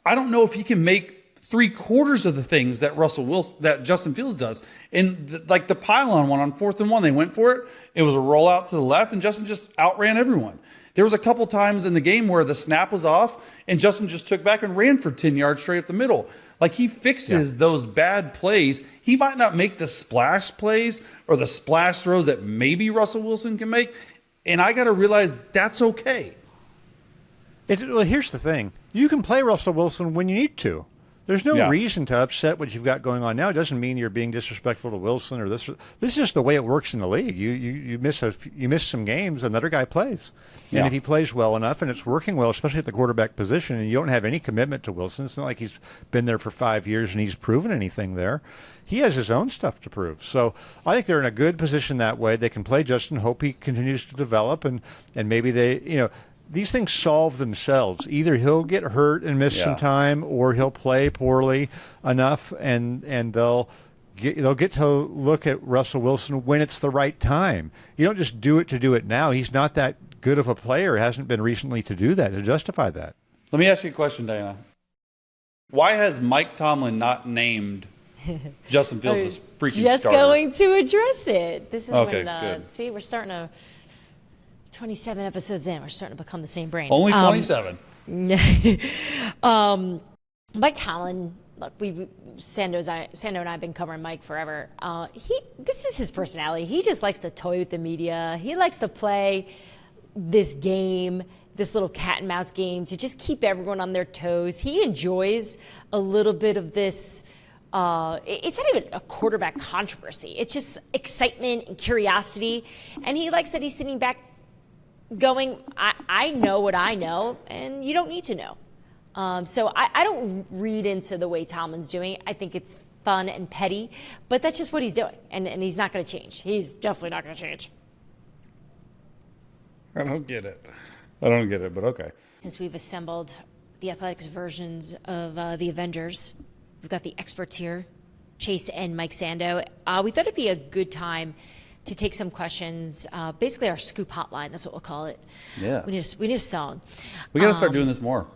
I don't know if he can make 3/4 of the things that Justin Fields does. And like the pylon one on 4th and 1, they went for it. It was a rollout to the left, and Justin just outran everyone. There was a couple times in the game where the snap was off and Justin just took back and ran for 10 yards straight up the middle. Like he fixes those bad plays. He might not make the splash plays or the splash throws that maybe Russell Wilson can make. And I got to realize that's okay. Well, here's the thing. You can play Russell Wilson when you need to. There's no reason to upset what you've got going on now. It doesn't mean you're being disrespectful to Wilson or this. This is just the way it works in the league. You miss some games, another guy plays. And if he plays well enough and it's working well, especially at the quarterback position, and you don't have any commitment to Wilson, it's not like he's been there for 5 years and he's proven anything there. He has his own stuff to prove. So I think they're in a good position that way. They can play Justin, hope he continues to develop, and maybe they, these things solve themselves. Either he'll get hurt and miss some time, or he'll play poorly enough, and they'll get to look at Russell Wilson when it's the right time. You don't just do it to do it now. He's not that good of a player. Hasn't been recently to do that, to justify that. Let me ask you a question, Diana. Why has Mike Tomlin not named Justin Fields as freaking just starter? going to address it. This is Okay, when good. see, we're starting to 27 episodes in, we're starting to become the same brain. Only 27. Mike Tomlin, look, Sando and I have been covering Mike forever. This is his personality. He just likes to toy with the media. He likes to play this game, this little cat and mouse game, to just keep everyone on their toes. He enjoys a little bit of this. It's not even a quarterback controversy. It's just excitement and curiosity. And he likes that he's sitting back going, I know what I know, and you don't need to know. So I don't read into the way Tomlin's doing it. I think it's fun and petty, but that's just what he's doing. And he's not going to change. He's definitely not going to change. I don't get it, but okay. Since we've assembled the Athletics versions of the Avengers, we've got the experts here, Chase and Mike Sando. We thought it'd be a good time to take some questions, basically our Scoop Hotline, that's what we'll call it. Yeah. We need a song. We got to start doing this more.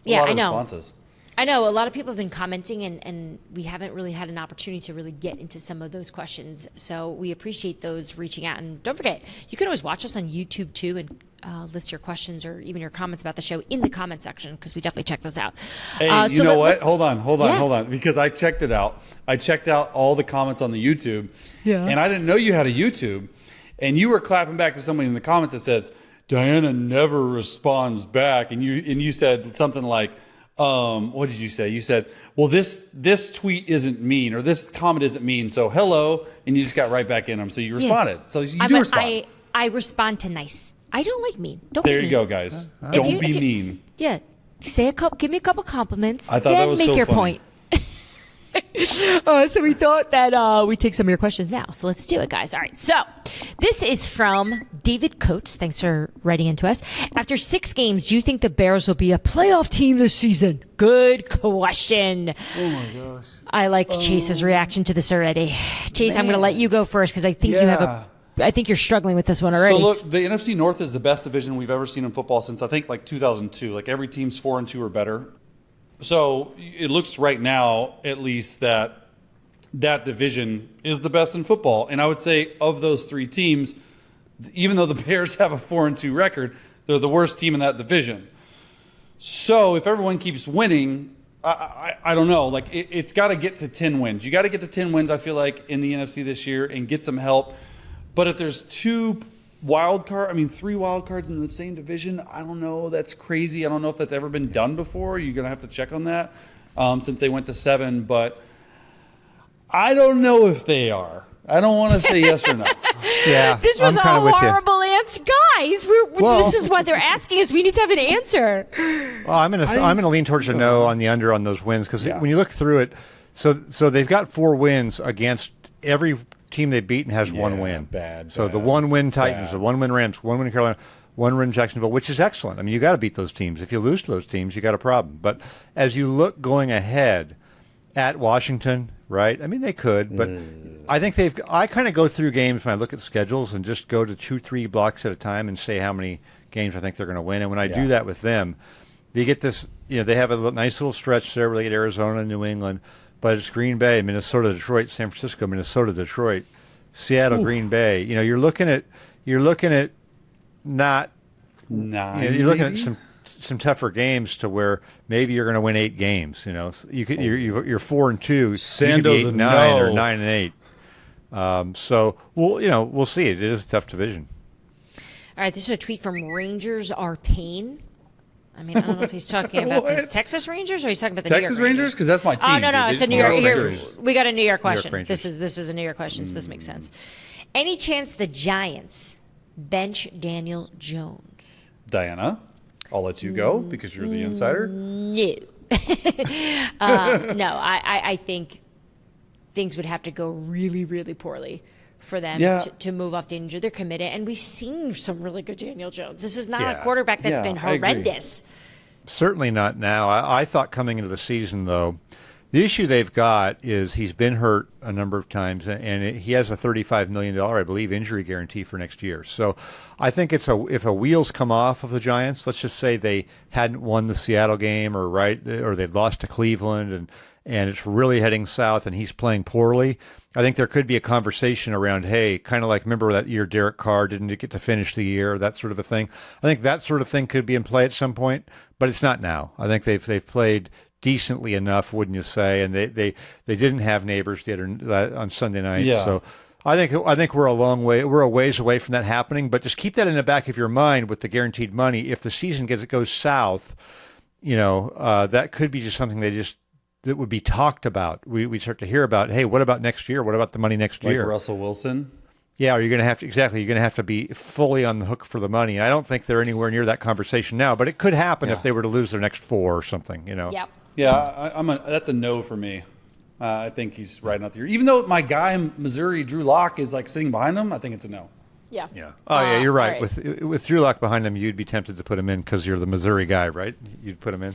A lot of responses. I know. A lot of people have been commenting, and we haven't really had an opportunity to really get into some of those questions. So we appreciate those reaching out. And don't forget, you can always watch us on YouTube, too, and list your questions or even your comments about the show in the comment section, because we definitely check those out. Hey, you know what? Hold on. Because I checked it out. I checked out all the comments on the YouTube. Yeah. And I didn't know you had a YouTube. and you were clapping back to somebody in the comments that says, Dianna never responds back. And you said something like, what did you say? You said, well, this tweet isn't mean, or this comment isn't mean. So hello. And you just got right back in them. So you responded. So you do respond. I respond to nice. I don't like mean. Don't There be you mean. go, guys. Don't be mean. Yeah. Give me a couple compliments. I thought that was make so your funny. point. So we thought that we take some of your questions now. So let's do it, guys. All right. So this is from David Coates. Thanks for writing into us. After 6 games, do you think the Bears will be a playoff team this season? Good question. Oh, my gosh. I like Chase's reaction to this already. Chase, I'm going to let you go first because I think I think you're struggling with this one already. So look, the NFC North is the best division we've ever seen in football since I think like 2002. Like every team's 4-2 or better. So it looks right now, at least, that division is the best in football. And I would say of those 3 teams, even though the Bears have a 4-2 record, they're the worst team in that division. So if everyone keeps winning, I don't know. Like it's got to get to 10 wins. You got to get to 10 wins, I feel like, in the NFC this year and get some help. But if there's 3 wild cards in the same division, I don't know. That's crazy. I don't know if that's ever been done before. You're going to have to check on that since they went to 7. But I don't know if they are. I don't want to say yes or no. Yeah, this was a horrible answer, guys. This is what they're asking us. We need to have an answer. Well, I'm gonna lean towards a no on the under on those wins because when you look through it, so they've got 4 wins against every team they've beaten has 1 win. So the 1-win Titans, the 1-win Rams, 1-win Carolina, 1-win Jacksonville, which is excellent. I mean, you got to beat those teams. If you lose to those teams, you got a problem. But as you look going ahead at Washington, right? I mean, they could, but I think I kind of go through games when I look at schedules and just go to 2-3 blocks at a time and say how many games I think they're going to win. And when I do that with them, they get this. They have a nice little stretch there where they get Arizona and New England. But it's Green Bay, Minnesota, Detroit, San Francisco, Minnesota, Detroit, Seattle, Green Bay. You're looking at you're looking at some tougher games to where maybe you're going to win 8 games. You're 4-2, Sando's 8-9 or 9-8. So we'll see. It is a tough division. All right, this is a tweet from Rangers Are Pain. I mean, I don't know if he's talking about this Texas Rangers or he's talking about the Texas New York Rangers because that's my team. Oh no, it's a New York. Here, we got a New York question. York this is a New York question, so this makes sense. Any chance the Giants bench Daniel Jones? Diana, I'll let you go because you're the insider. No, no. I think things would have to go really, really poorly for them to move off Daniel Jones. They're committed, and we've seen some really good Daniel Jones. This is not a quarterback that's been horrendous. Certainly not now. I thought coming into the season, though, the issue they've got is he's been hurt a number of times, and he has a $35 million, I believe, injury guarantee for next year. So I think if a wheels come off of the Giants, let's just say they hadn't won the Seattle game or they'd lost to Cleveland and it's really heading south and he's playing poorly, I think there could be a conversation around, hey, kind of like, remember that year Derek Carr didn't get to finish the year, that sort of a thing. I think that sort of thing could be in play at some point, but it's not now. I think they've played decently enough, wouldn't you say? And they didn't have Neighbors the other on Sunday night. Yeah. So I think we're a ways away from that happening, but just keep that in the back of your mind with the guaranteed money. If the season goes south, that could be just something that would be talked about. We start to hear about, hey, what about next year? What about the money next year? Like Russell Wilson? Yeah, you're going to have to be fully on the hook for the money. I don't think they're anywhere near that conversation now, but it could happen if they were to lose their next 4 or something, Yep. Yeah, that's a no for me. I think he's riding out the year. Even though my guy in Missouri, Drew Lock, is like sitting behind him, I think it's a no. Yeah. Yeah. Oh, yeah, you're right. With Drew Lock behind him, you'd be tempted to put him in because you're the Missouri guy, right? You'd put him in.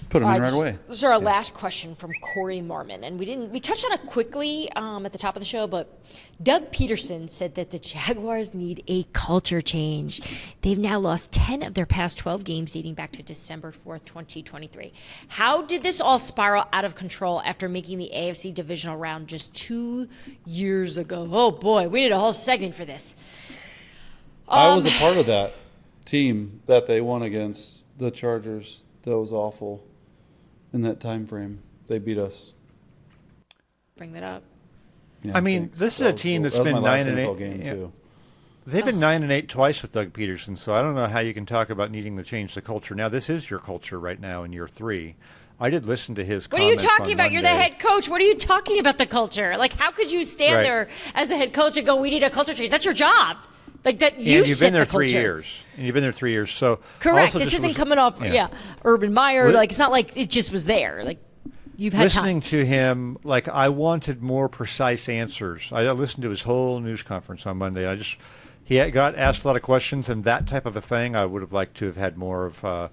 Put him in right away. This is our last question from Corey Mormon, and we touched on it quickly at the top of the show, but Doug Peterson said that the Jaguars need a culture change. They've now lost 10 of their past 12 games dating back to December 4th, 2023. How did this all spiral out of control after making the AFC divisional round just 2 years ago? Oh boy, we need a whole segment for this. I was a part of that team that they won against the Chargers. That was awful. In that time frame, they beat us. Bring that up. Yeah, I mean, this is a team that's been 9-8. Game too. They've been 9-8 twice with Doug Peterson, so I don't know how you can talk about needing to change the culture. Now, this is your culture right now in year 3. I did listen to his What are you comments talking on about? You're the Monday. head coach. What are you talking about the culture? Like, how could you stand Right. there as a head coach and go, we need a culture change? That's your job. Like, that you And you've set been there the 3 culture. years. And you've been there 3 years. So Correct. also This just isn't was- coming off, Urban Meyer. Li- Like, it's not like it just was there. Like, you've had Listening time. to him, like, I wanted more precise answers. I listened to his whole news conference on Monday. He got asked a lot of questions, and that type of a thing, I would have liked to have had more of,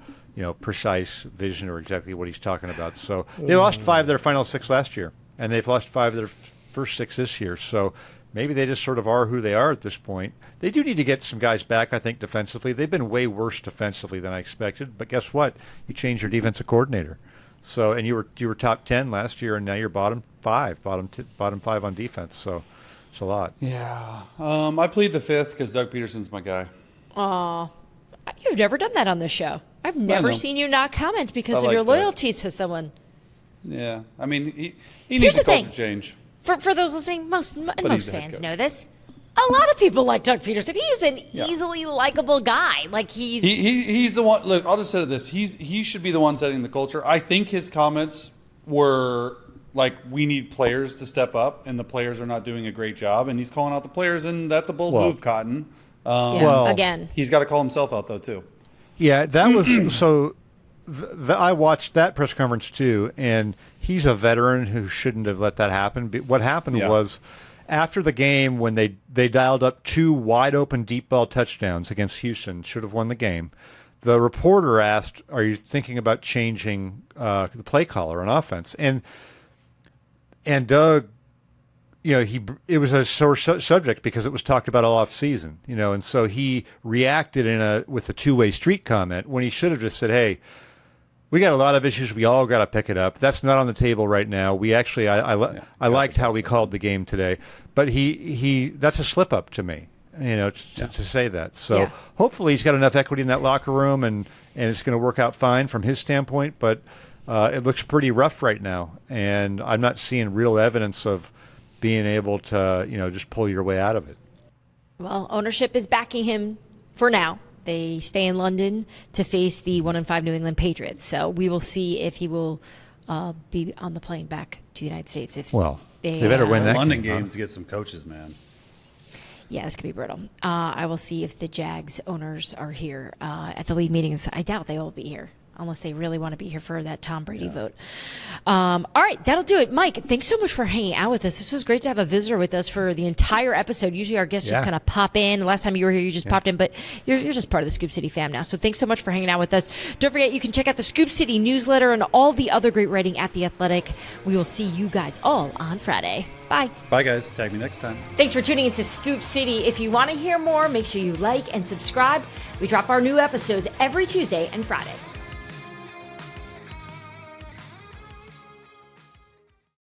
precise vision or exactly what he's talking about. So they lost 5 of their final 6 last year, and they've lost 5 of their first 6 this year. So maybe they just sort of are who they are at this point. They do need to get some guys back, I think, defensively. They've been way worse defensively than I expected. But guess what? You changed your defensive coordinator. So, and you were top 10 last year, and now you're bottom 5 on defense. So it's a lot. Yeah. I plead the 5th because Doug Peterson's my guy. Aw. You've never done that on this show. I've never know. seen you not comment because I of your like that. loyalties to someone. Yeah. I mean, he Here's needs the a culture thing. change. For those listening, most he's fans the head coach. know this. A lot of people like Doug Peterson. He's an easily likable guy. Like, He's the one. Look, I'll just say this: he should be the one setting the culture. I think his comments were like, "We need players to step up, and the players are not doing a great job." And he's calling out the players, and that's a bold Well- move, Cotton. Well- again. He's got to call himself out though too. Yeah, that was so. I watched that press conference too, and he's a veteran who shouldn't have let that happen. But what happened Yeah. was, after the game, when they dialed up 2 wide open deep ball touchdowns against Houston, should have won the game. The reporter asked, "Are you thinking about changing the play caller on offense?" And Doug, it was a sore subject because it was talked about all off season, and so he reacted with a two-way street comment when he should have just said, "Hey, we got a lot of issues. We all got to pick it up. That's not on the table right now. We actually, I liked how we called the game today, but that's a slip up to me, to say that. So hopefully he's got enough equity in that locker room, and it's going to work out fine from his standpoint. But it looks pretty rough right now, and I'm not seeing real evidence of being able to, just pull your way out of it. Well, ownership is backing him for now. They stay in London to face the 1-5 New England Patriots. So we will see if he will be on the plane back to the United States. If They better win that London game, huh? games get some coaches, man. Yeah, this could be brutal. I will see if the Jags owners are here at the league meetings. I doubt they will be here unless they really want to be here for that Tom Brady vote. All right, that'll do it. Mike, thanks so much for hanging out with us. This was great to have a visitor with us for the entire episode. Usually our guests just kind of pop in. Last time you were here, you just popped in, but you're just part of the Scoop City fam now. So thanks so much for hanging out with us. Don't forget, you can check out the Scoop City newsletter and all the other great writing at The Athletic. We will see you guys all on Friday. Bye. Bye, guys. Tag me next time. Thanks for tuning into Scoop City. If you want to hear more, make sure you like and subscribe. We drop our new episodes every Tuesday and Friday.